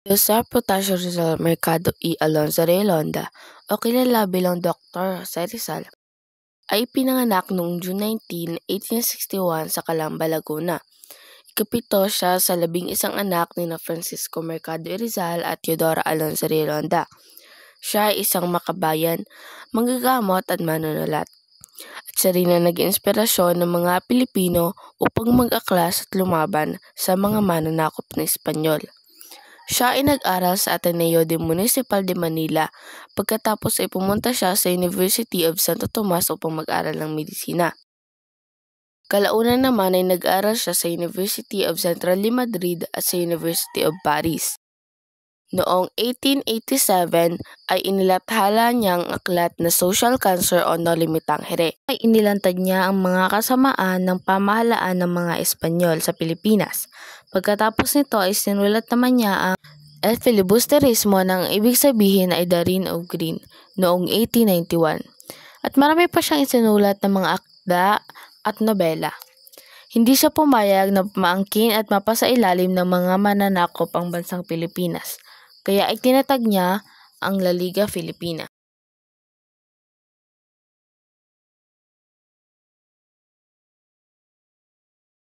Joseph Protasio Rizal Mercado y Alonso Relonda o kilala bilang Dr. Jose Rizal ay pinanganak noong June 19, 1861 sa Calamba, Laguna. Ikapito siya sa 11 anak ni Francisco Mercado y Rizal at Teodora Alonso Relonda. Siya ay isang makabayan, manggagamot at manunulat. At siya rin ang naging inspirasyon ng mga Pilipino upang mag-aklas at lumaban sa mga mananakop na Espanyol. Siya ay nag-aral sa Ateneo de Municipal de Manila. Pagkatapos ay pumunta siya sa University of Santo Tomas upang mag-aral ng medisina. Kalaunan naman ay nag-aral siya sa University of Central de Madrid at sa University of Paris. Noong 1887 ay inilathala niyang aklat na Social Cancer o No Limitangere. Ay inilantad niya ang mga kasamaan ng pamahalaan ng mga Espanyol sa Pilipinas. Pagkatapos nito ay sinulat naman niya ang El Filibusterismo ng ibig sabihin ay The Reign of Green noong 1891. At marami pa siyang isinulat ng mga akda at nobela. Hindi siya pumayag na maangkin at mapasailalim ng mga mananakop ang bansang Pilipinas. Kaya ay tinatag niya ang La Liga Filipina.